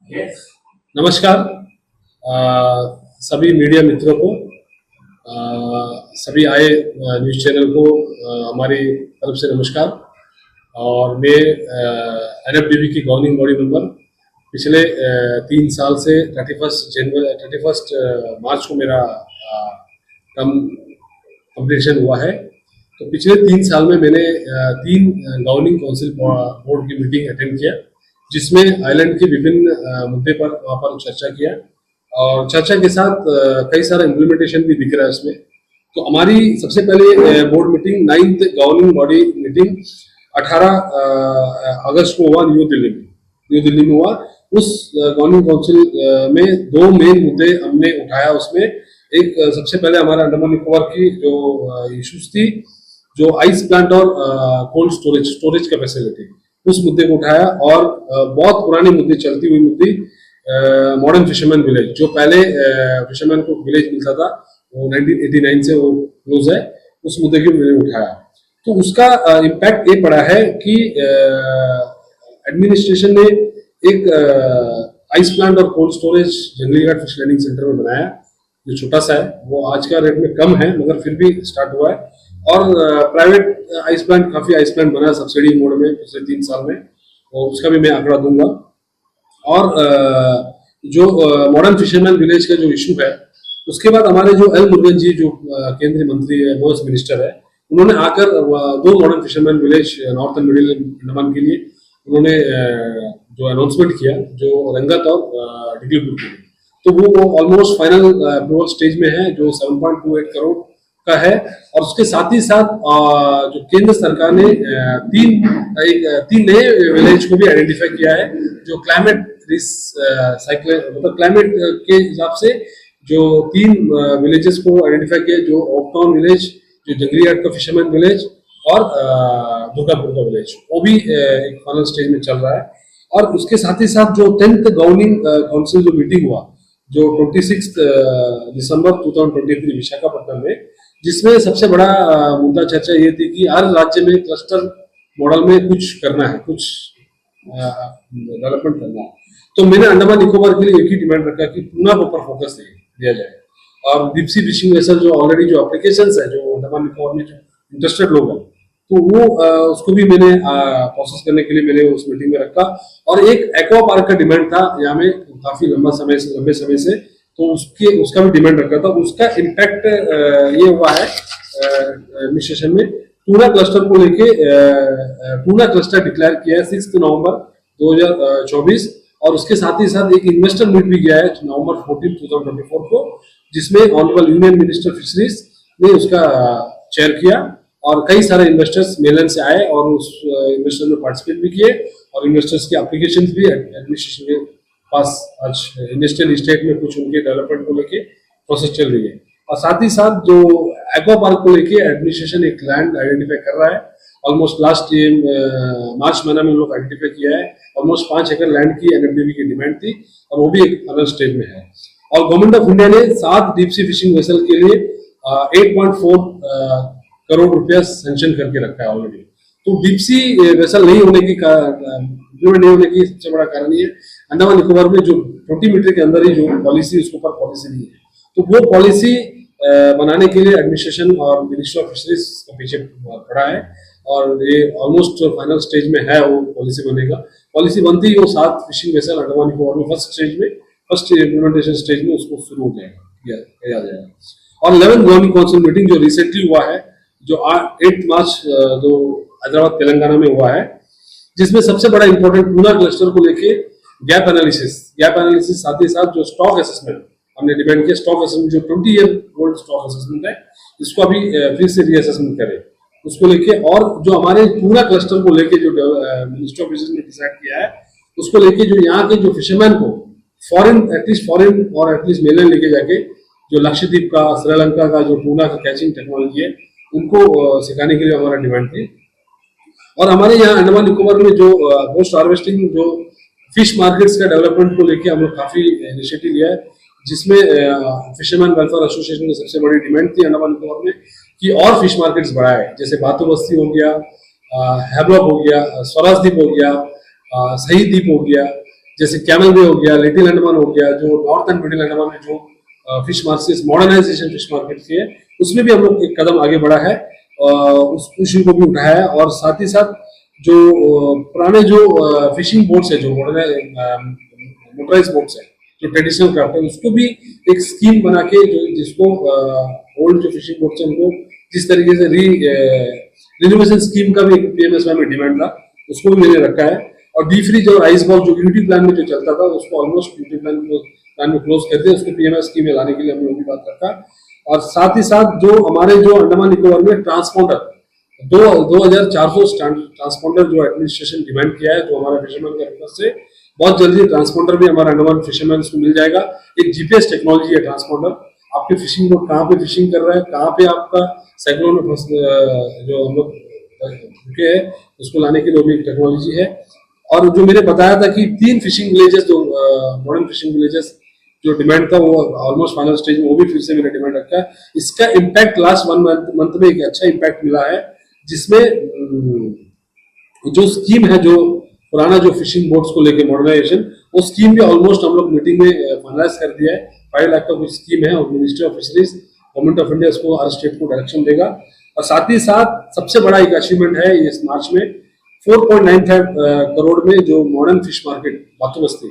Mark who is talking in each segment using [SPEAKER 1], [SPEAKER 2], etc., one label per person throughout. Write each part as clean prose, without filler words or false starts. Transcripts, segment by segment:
[SPEAKER 1] नमस्कार सभी मीडिया मित्रों को, सभी आए न्यूज़ चैनल को हमारी तरफ से नमस्कार। और मैं NFDB की गवर्निंग बॉडी मेंबर पिछले 3 साल से 31 मार्च को मेरा टर्म कंप्लीशन हुआ है। तो पिछले 3 साल में मैंने 3 गवर्निंग काउंसिल बोर्ड की मीटिंग अटेंड किया, जिसमें आइलैंड के विभिन्न मुद्दे पर वहाँ पर चर्चा किया और चर्चा के साथ कई सारा इम्प्लीमेंटेशन भी दिख रहा है उसमें। तो हमारी सबसे पहले board meeting 9th governing body meeting 18 अगस्त को हुआ न्यू दिल्ली में हुआ। उस गवर्निंग काउंसिल में 2 मेन मुद्दे हमने उठाया। उसमें एक सबसे पहले हमारा अंडमान निकोबार की जो इश्यूज थी, जो आइस प्लांट और कोल्ड स्टोरेज का फैसिलिटी, उस मुद्दे को उठाया। और बहुत पुरानी मुद्दे, चलती हुई मुद्दे, मॉडर्न फिशरमैन विलेज, जो पहले फिशरमैन को विलेज मिलता था वो 1989 से वो क्लोज है, उस मुद्दे को मैंने उठाया। तो उसका इम्पैक्ट ये पड़ा है कि एडमिनिस्ट्रेशन ने एक आइस प्लांट और कोल्ड स्टोरेज जंगली घाट फिश लैंडिंग सेंटर में बनाया, जो छोटा सा है, वो आज का रेट में कम है मगर फिर भी स्टार्ट हुआ है। और प्राइवेट आइस प्लांट, काफी आइस प्लांट बना सब्सिडी मोड में पिछले 3 साल में, और उसका भी मैं आंकड़ा दूंगा। और जो मॉडर्न फिशरमैन विलेज का जो इशू है, उसके बाद हमारे जो एल मुरुगन जी, जो केंद्रीय मंत्री है, नॉर्थ मिनिस्टर है, उन्होंने आकर 2 modern fisherman village north and middle Andaman के लिए उन्होंने जो अनाउंसमेंट किया, जो रंगत और डिग्लीपुर के लिए। तो वो ऑलमोस्ट फाइनल अप्रूवल स्टेज में है, जो 7.28 करोड़ का है। और उसके साथ ही साथ जो केंद्र सरकार ने 3 नए विलेज को भी आइडेंटिफाई किया है, जो क्लाइमेट रिस्क मतलब क्लाइमेट के हिसाब से जो 3 विलेजेस को आइडेंटिफाई किया, जो ऑपटाउन विलेज, जो जंगली घाट का फिशरमैन विलेज और दुर्गापुर का विलेज, वो भी एक फाइनल स्टेज में चल रहा है। और उसके साथ ही साथ जो 10th गवर्निंग काउंसिल जो मीटिंग हुआ, जो 26 दिसंबर 2023 विशाखापट्टनम में, जिसमें सबसे बड़ा मुद्दा चर्चा ये थी कि हर राज्य में क्लस्टर मॉडल में कुछ करना है, कुछ डेवलपमेंट करना है। तो मैंने अंडमान निकोबार के लिए एक ही डिमांड रखा कि पूना के ऊपर फोकस दिया जाए। और डीप सी फिशिंग वेसल जो ऑलरेडी जो एप्लीकेशंस है, जो अंडमान निकोबार में जो इंटरेस्टेड लोग हैं, तो वो उसको भी मैंने प्रोसेस करने के लिए मैंने उस मीटिंग में रखा। और एक एक्वा पार्क का डिमांड था यहाँ में काफी लंबे समय से, तो उसका भी डिमांड रखा था। उसका इम्पैक्ट ये हुआ है एडमिनिस्ट्रेशन में, टूना क्लस्टर को लेके टूना क्लस्टर डिक्लेयर किया है 6 नवंबर 2024। और उसके साथ ही साथ एक इन्वेस्टर मीट भी गया है नवंबर 14, 2024 को, जिसमें ऑनरेबल यूनियन मिनिस्टर फिशरीज ने उसका चेयर किया। और कई सारे इन्वेस्टर्स मेलन से आए और उस इन्वेस्टर में पार्टिसिपेट भी किए, और इन्वेस्टर्स के एप्लीकेशंस भी एडमिनिस्ट्रेशन के पास आज इंडस्ट्रियल स्टेट में कुछ उनके डेवलपमेंट को लेके प्रोसेस चल रही है। और साथ ही साथ जो एक्वा पार्क को लेके एडमिनिस्ट्रेशन एक लैंड आइडेंटिफाई कर रहा है। ऑलमोस्ट लास्ट मार्च महीना में लोग आइडेंटिफाई किया है। ऑलमोस्ट 5 एकड़ लैंड की NFDB की डिमांड थी, और वो भी एक फाइनल स्टेज में है। और गवर्नमेंट ऑफ इंडिया ने 7 डीप सी फिशिंग वेसल के लिए 8.4 करोड़ रुपया सेंक्शन करके रखा है ऑलरेडी। तो डीप सी वेसल नहीं होने की सबसे बड़ा कारण ये अंडमान निकोबार में जो 20 मीटर के अंदर ही जो पॉलिसी, उसके ऊपर पॉलिसी नहीं है। तो वो पॉलिसी बनाने के लिए एडमिनिस्ट्रेशन और मिनिस्ट्री ऑफ फिशरीज का पीछे पड़ा है, और ये ऑलमोस्ट फाइनल स्टेज में है। वो पॉलिसी बनेगा, पॉलिसी बनती ही वो 7 फिशिंग वेसल अंडमान निकोबार में फर्स्ट इम्प्लीमेंटेशन स्टेज में उसको शुरू हो जाएगा। और 11th गवर्निंग काउंसिल मीटिंग जो रिसेंटली हुआ है, जो 8 मार्च जो हैदराबाद तेलंगाना में हुआ है, जिसमें सबसे बड़ा इंपॉर्टेंट टूना क्लस्टर को लेके गैप एनालिसिस, साथ ही साथ जो स्टॉक असेसमेंट हमने डिमांड किया, स्टॉक असेसमेंट जो 20 ईयर ओल्ड स्टॉक असेसमेंट है, इसको अभी फिर से रीअसेसमेंट करें उसको लेके। और जो हमारे टूना क्लस्टर को लेके जो मिनिस्टर ऑफ फिशरीज ने डिसाइड किया है, उसको लेके जो यहाँ के जो फिशरमैन को एटलीस्ट फॉरेन और एटलीस्ट मेलैंड लेके जाके, जो लक्षद्वीप का, श्रीलंका का जो टूना का कैचिंग टेक्नोलॉजी है, उनको सिखाने के लिए हमारा डिमांड थी। और हमारे यहाँ अंडमान निकोबार में जो पोस्ट हार्वेस्टिंग जो फिश मार्केट्स का डेवलपमेंट को लेके हम लोग काफी इनिशिएटिव लिया है, जिसमें फिशरमैन वेलफेयर एसोसिएशन की सबसे बड़ी डिमांड थी अंडमान निकोबार में कि और फिश मार्केट्स बढ़ाए, जैसे बातू बस्ती हो गया, हैवलॉक हो गया, स्वराज द्वीप हो गया, शहीद द्वीप हो गया, जैसे कैमल बे हो गया, लिटिल अंडमान हो गया, जो नॉर्थ एंड मिडिल अंडमान में जो fish market modernization fish market की है, उसमें भी हम लोग एक कदम आगे बढ़ा है, उस इशू को भी उठाया है। और साथ ही साथ जो पुराने जो फिशिंग बोट्स है, जो मोटराइज बोट्स है, जो ट्रेडिशनल क्राफ्ट है, उसको भी एक स्कीम बना के जो जिसको ओल्ड जो फिशिंग बोट्स है उनको जिस तरीके से रिनोवेशन स्कीम का भी पीएमएसवाई में डिमांड था, उसको भी मैंने रखा है। और डी फ्रीज और आइस बॉल जो यूनिटी प्लान में जो चलता था, उसको ऑलमोस्ट यूनिटी प्लान में क्लोज कर दिया, उसको पीएमएस स्कीम में लाने के लिए हम लोगों की बात रखा। और साथ ही साथ जो हमारे जो अंडमान निकोबार में ट्रांसपोंडर 2400 ट्रांसपोंडर जो एडमिनिस्ट्रेशन डिमांड किया है, जो हमारा फिशरमैन के रिक्वेस्ट से बहुत जल्दी ट्रांसपोंडर भी हमारा अंडमान फिशरमैन को मिल जाएगा। एक जीपीएस टेक्नोलॉजी है ट्रांसपोंडर, आपके फिशिंग बोट कहाँ पे फिशिंग कर रहा है, कहाँ पे आपका साइक्लोन में जो हम लोग रुके है, उसको लाने के लिए भी एक टेक्नोलॉजी है। और जो मैंने बताया था कि 3 फिशिंग विलेजेस जो मॉडर्न फिशिंग विलेजेस जो डिमांड था, वो ऑलमोस्ट फाइनल स्टेज में, वो भी फिर से मैंने डिमांड रखा है। इसका इम्पैक्ट लास्ट 1 मंथ में एक अच्छा इम्पैक्ट मिला है, जिसमें जो स्कीम है, जो पुराना जो फिशिंग बोट्स को लेके मॉडर्नाइजेशन, वो स्कीम भी ऑलमोस्ट हम लोग मीटिंग में फाइनलाइज कर दिया है। 5 लाख का कुछ स्कीम है और ministry of fisheries government of India उसको हर स्टेट को डायरेक्शन देगा। और साथ ही साथ सबसे बड़ा एक अचीवमेंट है इस मार्च में 4.95 करोड़ में जो मॉडर्न फिश मार्केट बातुबस्ती,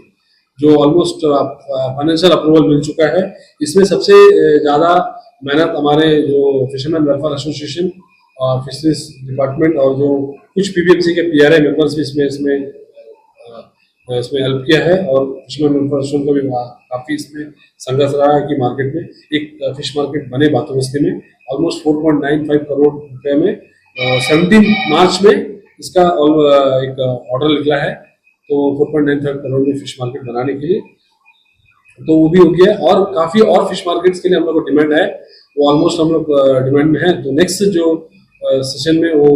[SPEAKER 1] जो ऑलमोस्ट फाइनेंशियल अप्रूवल मिल चुका है। इसमें सबसे ज्यादा मेहनत हमारे जो फिशरमैन वेलफेयर एसोसिएशन और फिशरीज डिपार्टमेंट और जो कुछ पीबीएमसी के पीआरआई मेंबर्स भी इसमें हेल्प किया है। और फिशरमैन वेलफेयर एसोसिएशन का भी काफी इसमें संघर्ष रहा है कि मार्केट में एक फिश मार्केट बने बातुबस्ती में। ऑलमोस्ट 4.95 करोड़ रुपए में 17 मार्च में इसका एक ऑर्डर निकला है, तो 4.95 करोड़ में फिश मार्केट बनाने के लिए, तो वो भी हो गया। और काफी और फिश मार्केट्स के लिए हम लोग को डिमांड है, वो ऑलमोस्ट हम लोग डिमांड में है। तो नेक्स्ट जो सेशन में वो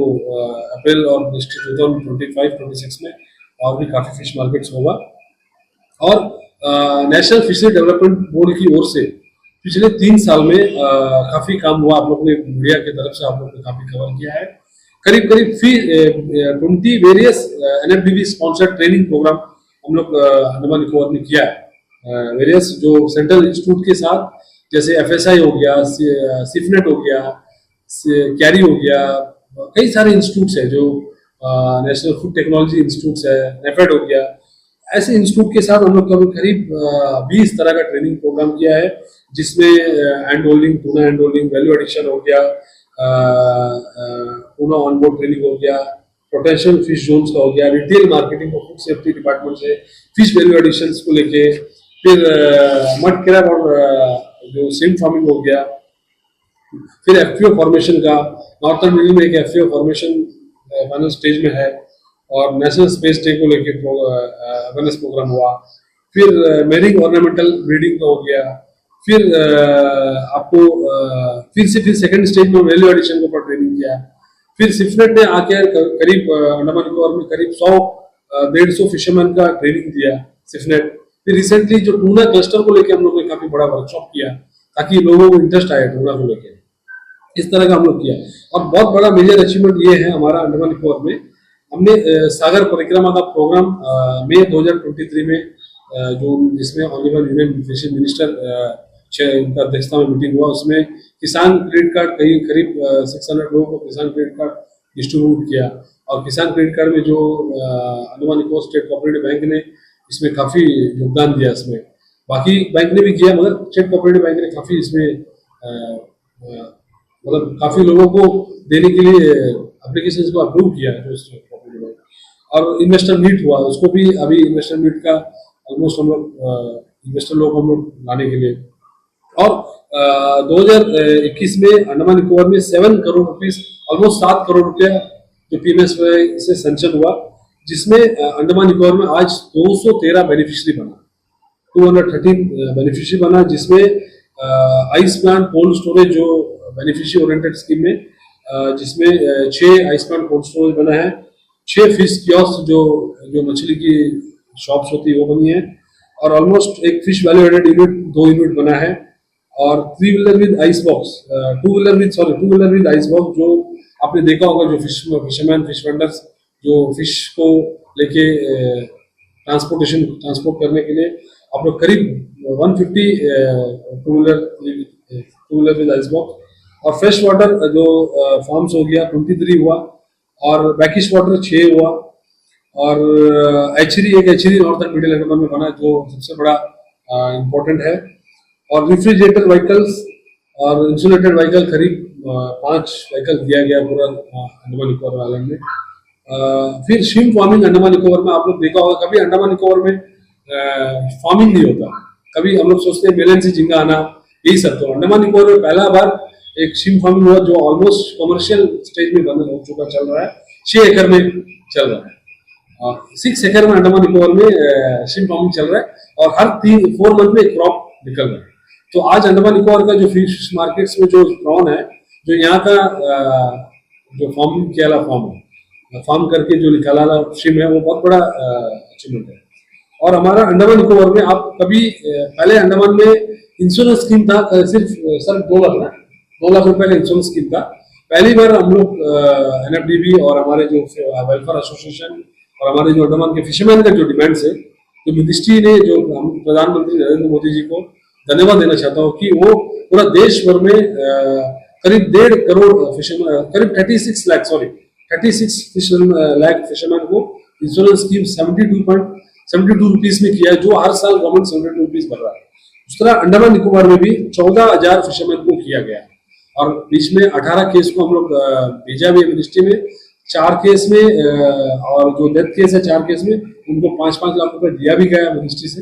[SPEAKER 1] अप्रैल और 2025-26 में और भी काफी फिश मार्केट्स होगा। और नेशनल फिशरी डेवलपमेंट बोर्ड की ओर से पिछले 3 साल में काफी काम हुआ। आप लोग ने मीडिया की तरफ से आप लोग ने काफी कवर किया है। करीब 20 various NFDB sponsored training program हम लोग अंडमान निकोबार में किया है। वेरियस जो सेंट्रल इंस्टीट्यूट के साथ, जैसे एफएसआई हो गया, सिफनेट हो गया, कैरी हो गया, कई सारे इंस्टीट्यूट्स है, जो नेशनल फूड टेक्नोलॉजी इंस्टीट्यूट्स है, नेफेड हो गया, ऐसे इंस्टीट्यूट के साथ हम लोग करीब 20 तरह का ट्रेनिंग प्रोग्राम किया है, जिसमें hand holding, tuna hand holding, value addition हो गया, टूना ऑनबोर्ड ट्रेनिंग हो गया, पोटेंशियल फिश जोन्स का हो गया, रिटेल मार्केटिंग को फूड सेफ्टी डिपार्टमेंट से फिश वैल्यू एडिशन को लेके, फिर मड क्रैब और जो सिम फार्मिंग हो गया, फिर एफपीओ फॉर्मेशन का नॉर्थर्न मिडिल में एक एफपीओ फॉर्मेशन फाइनल स्टेज में है, और नेशनल स्पेस डे को लेके अवेयरनेस प्रोग्राम हुआ, फिर मेरिंग ऑर्नामेंटल ब्रीडिंग का हो गया, फिर आपको फिर सेकंड स्टेज में वैल्यू एडिशन के ऊपर ट्रेनिंग किया, फिर सिफनेट ने आके करीब अंडमान निकोबार में करीब 100-150 फिशरमैन का ट्रेनिंग दिया सिफनेट। फिर रिसेंटली जो टूना क्लस्टर को लेके हम लोग ने काफी बड़ा वर्कशॉप किया, ताकि लोगों को इंटरेस्ट आए टूना को लेके, इस तरह का हम लोग किया। और बहुत बड़ा मेजर अचीवमेंट ये है हमारा अंडमान निकोबार में, हमने सागर परिक्रमा का प्रोग्राम मई 2023 में जो जिसमें ऑनरेबल यूनियन फिशरी मिनिस्टर उनका अध्यक्षता में मीटिंग हुआ, उसमें किसान क्रेडिट कार्ड करीब 600 लोगों को किसान क्रेडिट कार्ड डिस्ट्रीब्यूट किया। और किसान क्रेडिट कार्ड में जो Andaman Nicobar state cooperative bank ने इसमें काफी योगदान दिया, इसमें बाकी बैंक ने भी किया, मगर स्टेट कोऑपरेटिव बैंक ने काफी इसमें मतलब काफी लोगों को देने के लिए एप्लीकेशन को अप्रूव किया है जो स्टेट कोऑपरेटिव बैंक। और इन्वेस्टर मीट हुआ, उसको भी अभी इन्वेस्टर मीट का ऑलमोस्ट हम लोग इन्वेस्टर लोग हम लोग लाने के लिए। और 2021 में अंडमान निकोबार में 7 करोड़ रुपीस, ऑलमोस्ट 7 करोड़ रुपया जो पीएमएसवाई से सैंक्शन हुआ, जिसमें अंडमान निकोबार में आज 213 बेनिफिशियरी बना, 213 बेनिफिशियरी बना, जिसमें आइस प्लांट कोल्ड स्टोरेज जो बेनिफिशियरी ओरिएंटेड स्कीम में, जिसमें 6 आइस प्लांट कोल्ड स्टोरेज बना है, 6 फिश कियोस्क जो मछली की शॉप्स होती है वो बनी है, और ऑलमोस्ट एक fish value added unit 2 unit बना है, और 3 wheeler with ice box, 2 wheeler with ice box, जो आपने देखा होगा जो फिशरमैन फिश वेंडर्स जो फिश को लेके ट्रांसपोर्ट करने के लिए आप लोग करीब 150 two wheeler with ice box, और फ्रेश वाटर जो फार्म्स हो गया 23 हुआ, और बैकिश वाटर 6 हुआ, और एक एचरी नॉर्थन मिडिल अंडमान में बना जो सबसे बड़ा इम्पोर्टेंट है, और रेफ्रिजरेटर व्हीकल्स और इंसुलेटेड व्हीकल करीब 5 व्हीकल दिया गया पूरा अंडमान निकोबार आइलैंड में। फिर श्रिम्प फार्मिंग अंडमान निकोबार में आप लोग देखा होगा, कभी अंडमान निकोबार में फार्मिंग नहीं होता, कभी हम लोग सोचते हैं मेलन से झींगा आना यही सब, तो अंडमान निकोबार में पहला बार एक श्रिम्प फार्मिंग हुआ जो ऑलमोस्ट कमर्शियल स्टेज में बंद हो चुका चल रहा है, 6 एकड़ में चल रहा है, 6 एकड़ में अंडमान निकोबार में श्रिम्प फार्मिंग चल रहा है, और हर 4 मंथ में एक क्रॉप निकल रहा है। तो आज अंडमान निकोबार का जो फिश मार्केट्स में जो प्रॉन है, जो यहाँ का जो फार्मिंग किया फार्म करके जो निकाला श्रिम्प है, वो बहुत बड़ा अचीवमेंट है। और हमारा अंडमान निकोबार में आप कभी पहले अंडमान में इंश्योरेंस स्कीम था, सिर्फ सर 2 लाख रुपए का इंश्योरेंस स्कीम था। पहली बार हम लोग NFDB और हमारे जो वेलफेयर एसोसिएशन और हमारे जो अंडमान के फिशरमैन का जो डिमांड्स है, तो मिनिस्ट्री ने जो प्रधानमंत्री नरेंद्र मोदी जी को धन्यवाद देना चाहता हूँ कि वो पूरा देश भर में करीब 1.5 करोड़ फिशरमैन, करीब 36 लाख फिशरमैन को इंश्योरेंस स्कीम 72 रुपीज में किया है, जो हर साल गवर्नमेंट 72 रुपीज भर रहा है। उस तरह अंडमान निकोबार में भी 14,000 फिशरमैन को किया गया, और बीच में 18 केस को हम लोग भेजा भी मिनिस्ट्री में, 4 केस में और जो डेथ केस है 4 केस में उनको 5-5 लाख रुपए दिया भी गया मिनिस्ट्री से।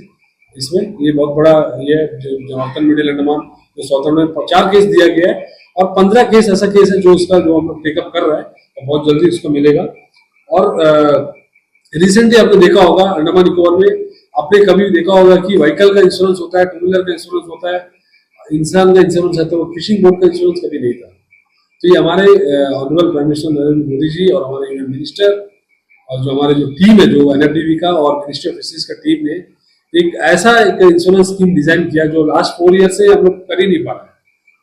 [SPEAKER 1] इसमें ये बहुत बड़ा ये जो नॉर्थन मिडिल अंडमान जो साउथर्न में 4 केस दिया गया है, और 15 केस ऐसा केस है जो इसका जो हम लोग टेकअप कर रहा है, और बहुत जल्दी इसको मिलेगा। और रिसेंटली आपने देखा होगा अंडमान निकोबार में, आपने कभी देखा होगा कि व्हीकल का इंश्योरेंस होता है, 2 व्हीलर का इंश्योरेंस होता है, इंसान का इंश्योरेंस है, तो फिशिंग बोट का इंश्योरेंस कभी नहीं था। तो ये हमारे honourable prime minister Narendra Modi ji और हमारे यूनियन मिनिस्टर और जो हमारे जो टीम है जो NFDB का और मिनिस्ट्री ऑफ फिशरीज का टीम ने एक ऐसा एक इंश्योरेंस स्कीम डिजाइन किया जो लास्ट 4 ईयर से हम लोग कर ही नहीं पा रहे।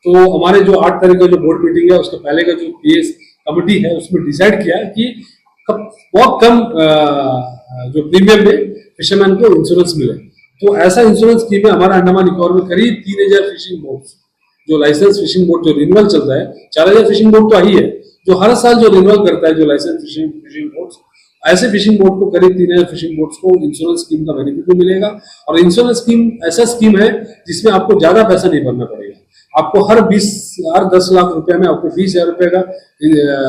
[SPEAKER 1] तो हमारे जो 8 तारीख का जो बोर्ड मीटिंग है, उसके पहले का जो PS कमेटी है, उसमें डिसाइड किया कि बहुत कम जो प्रीमियम में फिशरमैन को इंश्योरेंस मिले। तो ऐसा इंश्योरेंस स्कीम है हमारा अंडमान निकोबार में, करीब 3000 फिशिंग बोट्स जो लाइसेंस फिशिंग बोट जो रिन्यूअल चल रहा है, 4000 फिशिंग बोट तो आई है जो हर साल जो रिन्यूअल करता है जो लाइसेंस फिशिंग बोट्स, ऐसे फिशिंग बोट को करीब 3000 फिशिंग बोट्स को इंश्योरेंस स्कीम का बेनिफिट भी मिलेगा। और इंश्योरेंस स्कीम ऐसा स्कीम है जिसमें आपको ज्यादा पैसा नहीं भरना पड़ेगा, आपको हर 10 लाख रुपए में आपको 20,000 रुपए का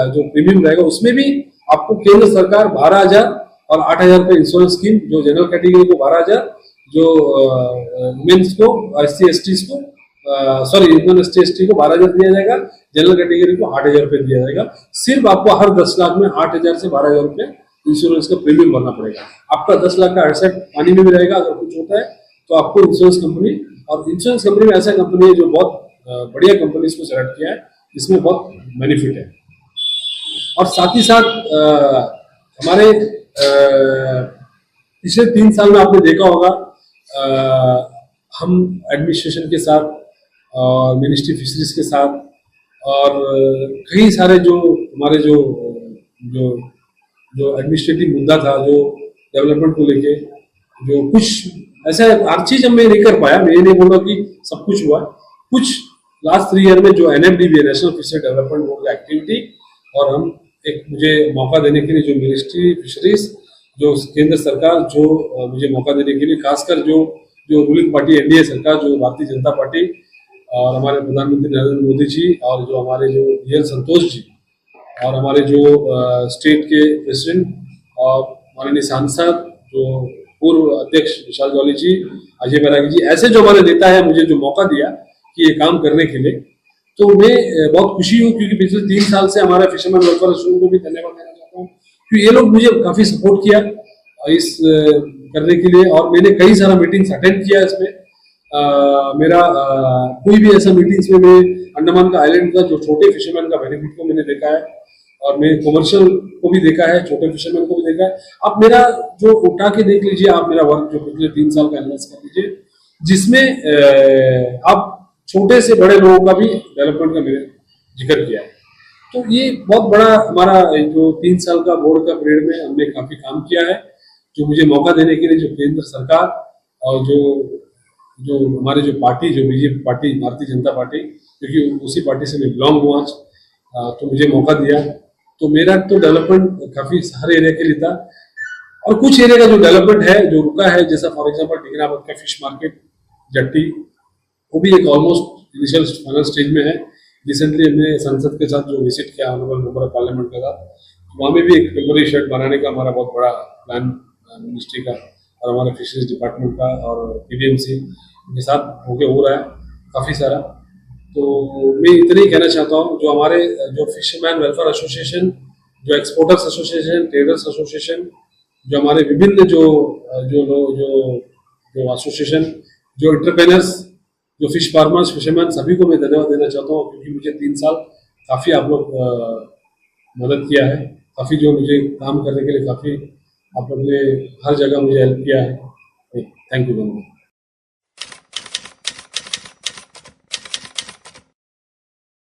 [SPEAKER 1] जो प्रीमियम रहेगा, उसमें भी आपको केंद्र सरकार 12,000 और 8,000 रुपए इंश्योरेंस स्कीम, जो जनरल कैटेगरी को 12,000, जो वुमेन्स को SC/ST को SC/ST को 12,000 दिया जाएगा, जनरल कैटेगरी को 8,000 रुपए दिया जाएगा। सिर्फ आपको हर 10 लाख में 8,000 से 12,000 रुपए इंश्योरेंस का प्रीमियम भरना पड़ेगा। आपका 10 लाख का एसेट पानी में भी रहेगा, अगर कुछ होता है तो आपको इंश्योरेंस कंपनी, और इंश्योरेंस कंपनी में ऐसा कंपनी है जो बहुत बढ़िया कंपनी इसको सेलेक्ट किया है, इसमें बहुत बेनिफिट है। और साथ ही साथ हमारे पिछले 3 साल में आपने देखा होगा हम एडमिनिस्ट्रेशन के साथ और मिनिस्ट्री फिशरीज के साथ और कई सारे जो हमारे जो एडमिनिस्ट्रेटिव मुद्दा था, जो डेवलपमेंट को लेके जो कुछ ऐसा हर चीज हम नहीं कर पाया, मैं ये नहीं बोल रहा कि सब कुछ हुआ, कुछ लास्ट 3 ईयर में जो NFDB national fishery development board का एक्टिविटी, और हम एक मुझे मौका देने के लिए जो मिनिस्ट्री फिशरीज, जो केंद्र सरकार जो मुझे मौका देने के लिए, खासकर जो रूलिंग पार्टी NDA सरकार, जो भारतीय जनता पार्टी और हमारे प्रधानमंत्री नरेंद्र मोदी जी, और जो हमारे जो DL संतोष जी, और हमारे जो स्टेट के प्रेसिडेंट और माननीय सांसद जो पूर्व अध्यक्ष विशाल जॉली जी, अजय बैरागी जी, ऐसे जो हमारे नेता है, मुझे जो मौका दिया कि ये काम करने के लिए, तो मैं बहुत खुशी हूँ, क्योंकि पिछले 3 साल से हमारा फिशरमैन वेलफेयर एसोसिएशन को भी धन्यवाद देना चाहता हूँ, क्योंकि ये लोग मुझे काफी सपोर्ट किया इस करने के लिए, और मैंने कई सारा मीटिंग्स अटेंड किया इसमें। मेरा कोई भी ऐसा मीटिंग्स में मैं अंडमान का आइलैंड का जो छोटे फिशरमैन का बेनिफिट को मैंने देखा है, और मैं कमर्शियल को भी देखा है, छोटे फिशरमैन को भी देखा है। आप मेरा जो उठा के देख लीजिए, आप मेरा वर्क जो पिछले 3 साल का एनालाइज कर लीजिए, जिसमें आप छोटे से बड़े लोगों का भी डेवलपमेंट का मैंने जिक्र किया है। तो ये बहुत बड़ा हमारा जो 3 साल का बोर्ड का पीरियड में हमने काफी काम किया है, जो मुझे मौका देने के लिए जो केंद्र सरकार और जो जो हमारे जो पार्टी जो BJP party Bharatiya Janata party, क्योंकि उसी पार्टी से मैं बिलोंग हूँ आज, तो मुझे मौका दिया। तो मेरा तो डेवलपमेंट काफी सारे एरिया के लिए था, और कुछ एरिया का जो डेवलपमेंट है जो रुका है, जैसा फॉर एग्जांपल टिकराबाद का फिश मार्केट जट्टी, वो भी एक ऑलमोस्ट इनिशियल फाइनल स्टेज में है। रिसेंटली हमने संसद के साथ जो विजिट किया ऑनरेबल मेंबर ऑफ पार्लियामेंट के साथ, वहाँ में भी एक टेम्पररी शेड बनाने का हमारा बहुत बड़ा प्लान मिनिस्ट्री का और हमारे फिशरीज डिपार्टमेंट का और पीडीएमसी के साथ होके हो रहा है काफ़ी सारा। तो मैं इतना ही कहना चाहता हूँ, जो हमारे जो फिशरमैन वेलफेयर एसोसिएशन, जो एक्सपोर्टर्स एसोसिएशन, ट्रेडर्स एसोसिएशन, जो हमारे विभिन्न जो जो लोग जो जो एसोसिएशन, जो एंटरप्रेनर्स, जो फिश फार्मर्स, फिशरमैन, सभी को मैं धन्यवाद देना चाहता हूँ, क्योंकि मुझे 3 साल काफ़ी आप लोग मदद किया है, काफ़ी जो मुझे काम करने के लिए काफ़ी आप लोग ने हर जगह मुझे हेल्प किया है। Thank you very much.